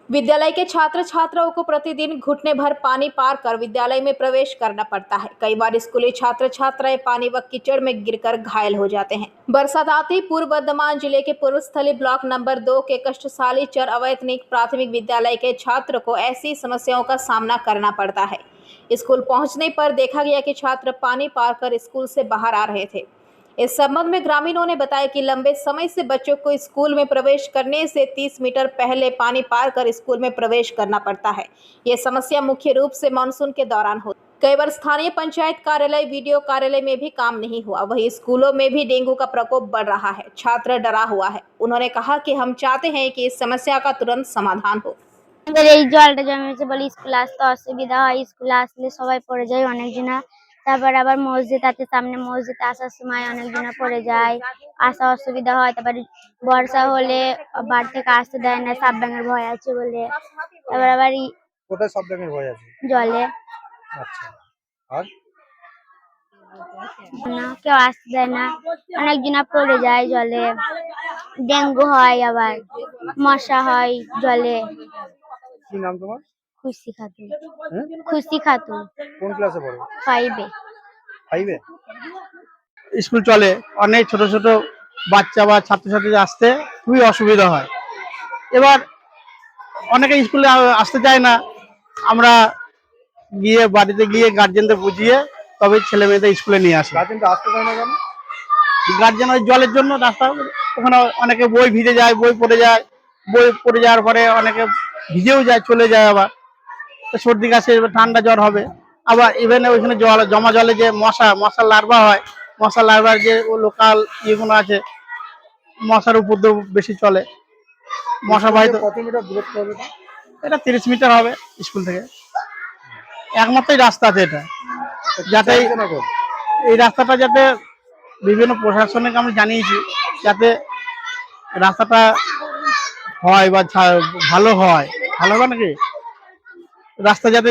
विद्यालय के छात्र छात्राओं को प्रतिदिन घुटने भर पानी पार कर विद्यालय में प्रवेश करना पड़ता है। कई बार स्कूली छात्र छात्राएं पानी व कीचड़ में गिरकर घायल हो जाते हैं। बरसात आते ही पूर्व वर्धमान जिले के पूर्वस्थली ब्लॉक नंबर 2 के कष्टशाली चर अवैतनिक प्राथमिक विद्यालय के छात्र को ऐसी समस्याओं का सामना करना पड़ता है। स्कूल पहुंचने पर देखा गया कि छात्र पानी पार कर स्कूल से बाहर आ रहे थे। इस संबंध में ग्रामीणों ने बताया कि लंबे समय से बच्चों को स्कूल में प्रवेश करने से 30 मीटर पहले पानी पार कर स्कूल में प्रवेश करना पड़ता है। ये समस्या मुख्य रूप से मानसून के दौरान होती है। कई बार स्थानीय पंचायत कार्यालय, वीडियो कार्यालय में भी काम नहीं हुआ, वहीं स्कूलों में भी डेंगू का प्रकोप बढ़ रहा है। छात्र डरा हुआ है। उन्होंने कहा कि हम चाहते हैं कि इस समस्या का तुरंत समाधान हो। এই জলটা জমেছে বলে স্কুল আসতে অসুবিধা হয়। স্কুলে আসলে সবাই পড়ে যায় অনেকজনা। তারপর আবার মসজিদ আছে সামনে, মসজিদে আসার সময় অনেকজনা পড়ে যায়, আসা অসুবিধা হয়। তারপরে বর্ষা হলে বাড়ি থেকে আসতে দেয় না, সাপ ব্যাঙের ভয় আছে বলে। তারপর আবার কোথায় সাপ ব্যাঙের ভয় আছে? জলে আচ্ছা। আর না কেউ আসতে দেয় না, অনেকজনা পড়ে যায় জলে। ডেঙ্গু হয়, আবার মশা হয় জলে। কি নাম তোমার? খুশি খাতুন। হ্যাঁ? খুশি খাতুন। কোন ক্লাসে পড়ো? 5 এ। 5 এ? স্কুল চলে, অনেক ছোট ছোট বাচ্চা বা ছাত্রছাত্রী আসতে খুবই অসুবিধা হয়। এবার অনেকে স্কুলে আসতে চায় না। আমরা গিয়ে বাড়িতে গিয়ে গার্জেনদের বুঝিয়ে তবে ছেলে মেয়েদের স্কুলে নিয়ে আসি। গার্জেনটা আসতে চায় না কেন? গার্জেন ওই জলের জন্য রাস্তা, ওখানে অনেকে বই ভিজে যায়, বই পড়ে যায়, বই পড়ে যাওয়ার পরে অনেকে ভিজেও যায়, চলে যায়। আবার সর্দি কাশি, ঠান্ডা জ্বর হবে। আবার ইভেন ওইখানে জল জমা জলে যে মশার লার্ভা হয়, মশার লার্ভার যে লোকাল ইয়েগুলো আছে, মশার উপদ্রব বেশি চলে। মশা বাহিত। কত মিটার দূরত্ব হবে? এটা 30 মিটার হবে স্কুল থেকে। একমাত্রই রাস্তা আছে এটা, যাতে এই রাস্তাটা যাতে বিভিন্ন প্রশাসনকে আমরা জানিয়েছি, যাতে রাস্তাটা হয় বা ভালো হয়। ভালো হবে নাকি রাস্তা যাতে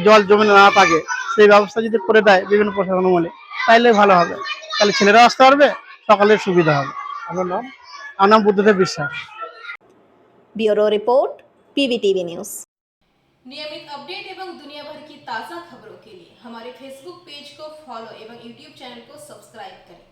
জল জমে না থাকে, সেই ব্যবস্থা যদি করে দেয় বিভিন্ন প্রশাসন বলে, তাইলে ভালো হবে। তাহলে ছেলেরাও আসতে পারবে, সকালের সুবিধা হবে। আমার নাম বুদ্ধদেব বিশ্বাস। Bureau report, PVTV news. नियमित अपडेट एवं दुनिया भर की ताज़ा खबरों के लिए हमारे फेसबुक पेज को फॉलो एवं यूट्यूब चैनल को सब्सक्राइब करें।